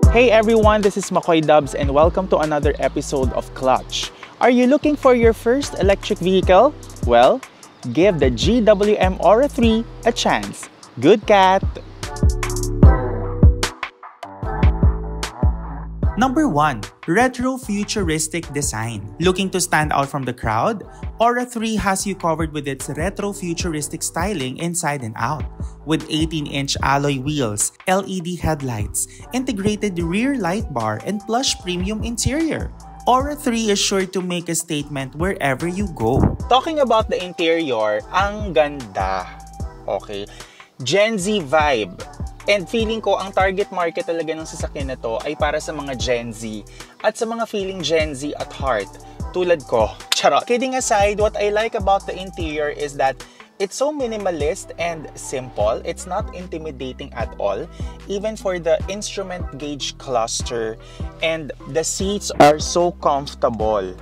Hey everyone, this is Makoy Dubs and welcome to another episode of Clutch. Are you looking for your first electric vehicle? Well, give the GWM Aura 3 a chance. Good cat! Number 1. Retro-futuristic design. Looking to stand out from the crowd? Aura 3 has you covered with its retro-futuristic styling inside and out. With 18-inch alloy wheels, LED headlights, integrated rear light bar, and plush premium interior. Aura 3 is sure to make a statement wherever you go. Talking about the interior, ang ganda. Okay. Gen Z vibe. And feeling ko, ang target market talaga ng sasakyan na to ay para sa mga Gen Z at sa mga feeling Gen Z at heart. Tulad ko. Charot. Kidding aside, what I like about the interior is that it's so minimalist and simple. It's not intimidating at all. Even for the instrument gauge cluster. And the seats are so comfortable.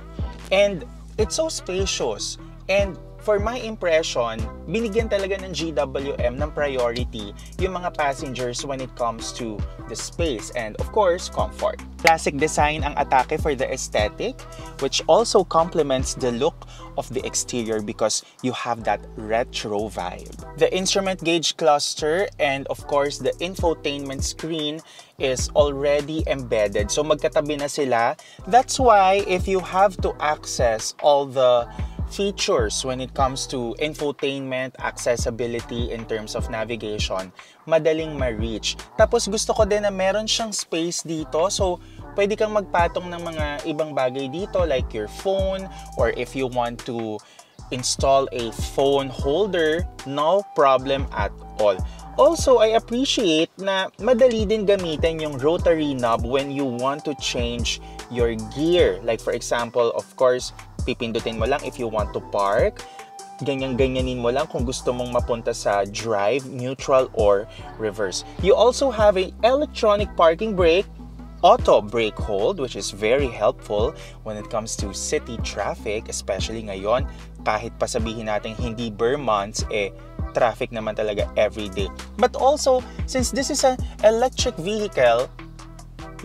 And it's so spacious. And for my impression, binigyan talaga ng GWM ng priority yung mga passengers when it comes to the space and of course, comfort. Classic design ang atake for the aesthetic, which also complements the look of the exterior because you have that retro vibe. The instrument gauge cluster and of course the infotainment screen is already embedded. So magkatabi na sila. That's why if you have to access all the features when it comes to infotainment, accessibility in terms of navigation, madaling ma-reach. Tapos gusto ko din na meron siyang space dito. So, pwede kang magpatong ng mga ibang bagay dito like your phone or if you want to install a phone holder, no problem at all. Also, I appreciate na madali din gamitin yung rotary knob when you want to change your gear. Like for example, of course, pipindutin mo lang if you want to park. Ganyan-ganyanin mo lang kung gusto mong mapunta sa drive, neutral, or reverse. You also have an electronic parking brake, auto brake hold, which is very helpful when it comes to city traffic, especially ngayon, kahit pa sabihin natin hindi bare months, traffic naman talaga every day. But also, since this is an electric vehicle,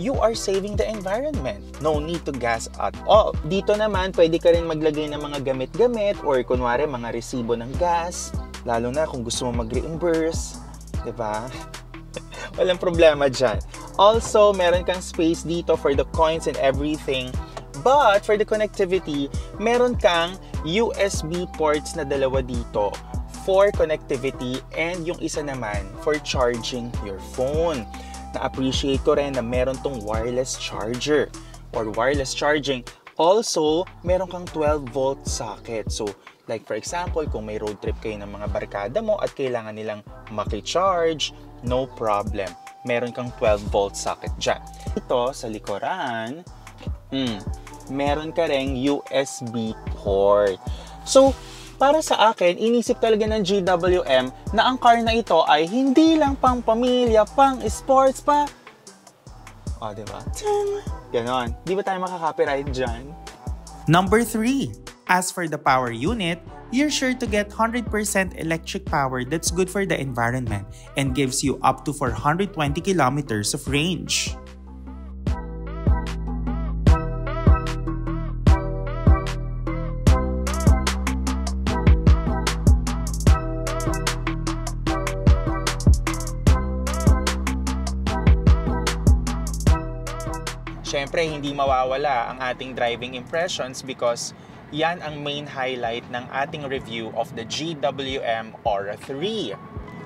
you are saving the environment. No need to gas at all. Dito naman, pwede ka rin maglagay ng mga gamit-gamit or kunwari mga resibo ng gas, lalo na kung gusto mo mag-reimburse, diba? Walang problema dyan. Also, meron kang space dito for the coins and everything. But for the connectivity, meron kang USB ports na dalawa dito for connectivity and yung isa naman for charging your phone. Na-appreciate ko rin na meron tong wireless charger or wireless charging. Also, meron kang 12-volt socket. So, like for example, kung may road trip kayo ng mga barkada mo at kailangan nilang maki-charge, no problem. Meron kang 12-volt socket dyan. Ito, sa likuran, meron ka ring USB port. So, para sa akin, inisip talaga ng GWM na ang car na ito ay hindi lang pang pamilya, pang sports pa. O, diba? Ganon. Di ba tayo makaka-copyright dyan? Number 3. As for the power unit, you're sure to get 100% electric power that's good for the environment and gives you up to 420 kilometers of range. Siyempre, hindi mawawala ang ating driving impressions because yan ang main highlight ng ating review of the GWM Aura 3.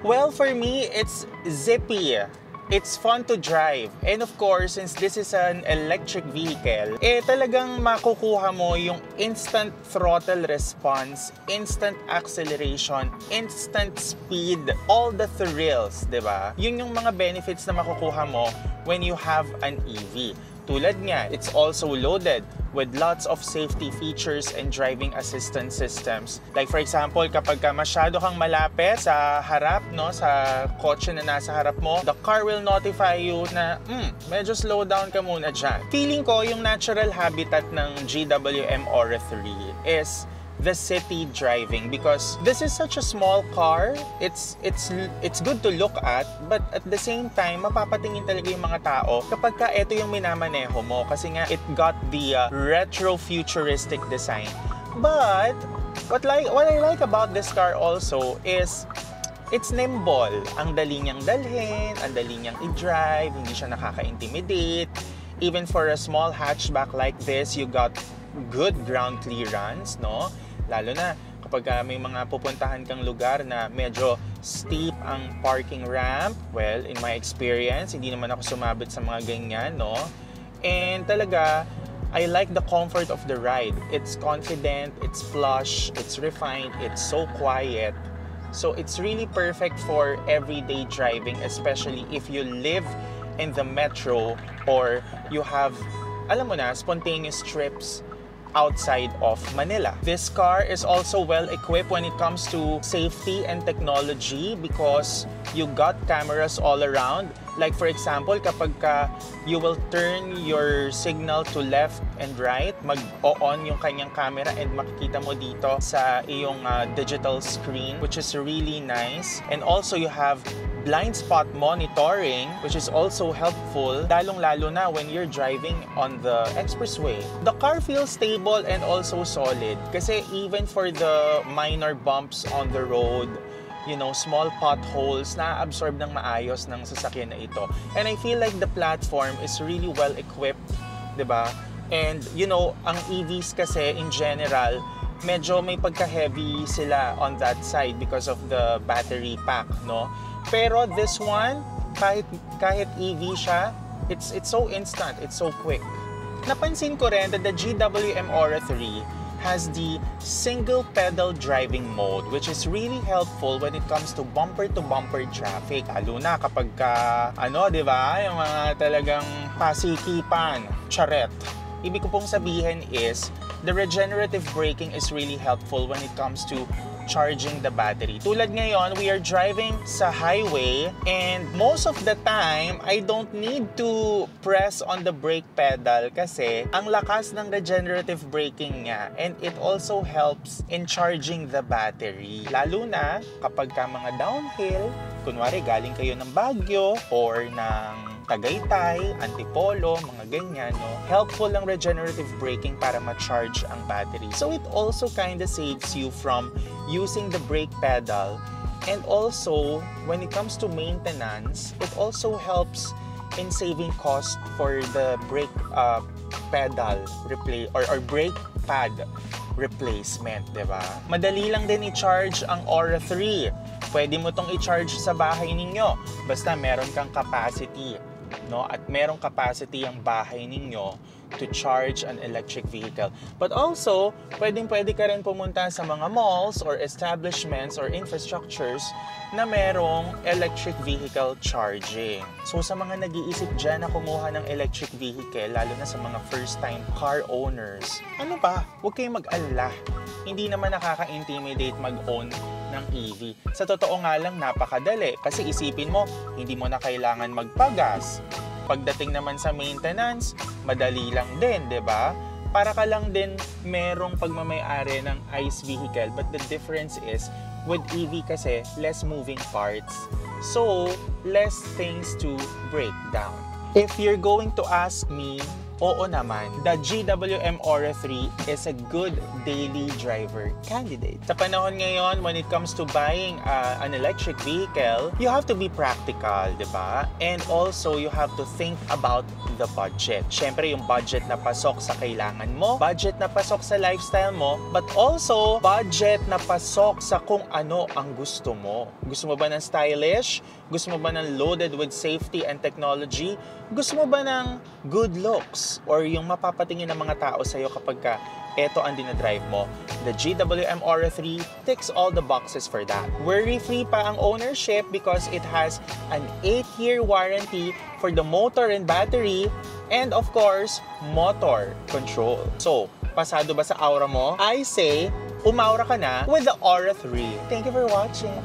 Well, for me, it's zippy. It's fun to drive. And of course, since this is an electric vehicle, talagang makukuha mo yung instant throttle response, instant acceleration, instant speed, all the thrills, diba? Yun yung mga benefits na makukuha mo when you have an EV. Tulad nga, it's also loaded with lots of safety features and driving assistance systems. Like for example, kapag masyado kang malapit sa harap, no, sa kotse na nasa harap mo, the car will notify you na medyo slow down ka muna dyan. Feeling ko yung natural habitat ng GWM Aura 3 is the city driving because this is such a small car. It's good to look at, but at the same time mapapatingin talaga yung mga tao kapag ka ito yung minamaneho mo kasi nga it got the retro futuristic design. But what I like about this car also is it's nimble. Ang dali niyang dalhin, ang dali niyang i-drive, hindi siya nakaka-intimidate. Even for a small hatchback like this, you got good ground clearance, no? Lalo na kapag may mga pupuntahan kang lugar na medyo steep ang parking ramp. Well, in my experience, hindi naman ako sumabit sa mga ganyan, no? And talaga, I like the comfort of the ride. It's confident, it's plush, it's refined, it's so quiet. So it's really perfect for everyday driving, especially if you live in the metro or you have, alam mo na, spontaneous trips outside of Manila. This car is also well equipped when it comes to safety and technology because you got cameras all around. Like for example, kapag you will turn your signal to left and right, mag-on yung kanyang camera and makikita mo dito sa iyong digital screen, which is really nice. And also you have blind spot monitoring, which is also helpful, lalong-lalo na when you're driving on the expressway. The car feels stable and also solid kasi even for the minor bumps on the road, you know, small potholes, na-absorb ng maayos ng sasakyan na ito. And I feel like the platform is really well equipped, diba? And you know, ang EVs kasi in general, medyo may pagka-heavy sila on that side because of the battery pack, no? Pero this one, kahit EV siya, it's so instant, it's so quick. Napansin ko rin that the GWM Aura 3 has the single pedal driving mode, which is really helpful when it comes to bumper traffic. Lalo na kapag di ba, yung mga talagang pasikipan, charet. Ibig ko pong sabihin is, the regenerative braking is really helpful when it comes to charging the battery. Tulad ngayon, we are driving sa highway and most of the time, I don't need to press on the brake pedal kasi ang lakas ng regenerative braking niya and it also helps in charging the battery. Lalo na kapag mga downhill, kunwari galing kayo ng Baguio or ng Tagaytay, Antipolo, mga ganyan, no? Helpful ang regenerative braking para ma-charge ang battery. So it also kind of saves you from using the brake pedal. And also, when it comes to maintenance, it also helps in saving cost for the brake pedal or brake pad replacement, diba? Madali lang din i-charge ang Aura 3. Pwede mo tong i-charge sa bahay ninyo. Basta meron kang capacity, no? At merong capacity ang bahay ninyo to charge an electric vehicle. But also, pwede ka rin pumunta sa mga malls or establishments or infrastructures na merong electric vehicle charging. So sa mga nag-iisip dyan na kumuha ng electric vehicle, lalo na sa mga first-time car owners, ano ba? Huwag kayong mag-alala. Hindi naman nakaka-intimidate mag-own ng EV. Sa totoo nga lang, napakadali. Kasi isipin mo, hindi mo na kailangan magpagas. Pagdating naman sa maintenance, madali lang din, di ba? Para ka lang din merong pagmamay-ari ng ICE vehicle. But the difference is, with EV kasi, less moving parts. So, less things to break down. If you're going to ask me, oo naman, the GWM Aura 3 is a good daily driver candidate. Sa panahon ngayon, when it comes to buying an electric vehicle, you have to be practical, di ba? And also, you have to think about the budget. Siyempre, yung budget na pasok sa kailangan mo, budget na pasok sa lifestyle mo, but also, budget na pasok sa kung ano ang gusto mo. Gusto mo ba ng stylish? Gusto mo ba ng loaded with safety and technology? Gusto mo ba ng good looks? Or yung mapapatingin ng mga tao sa'yo kapag eto ang dinadrive mo? The GWM Aura 3 ticks all the boxes for that. Worry-free pa ang ownership because it has an 8-year warranty for the motor and battery and of course, motor control. So, pasado ba sa Aura mo? I say, umaura ka na with the Aura 3. Thank you for watching.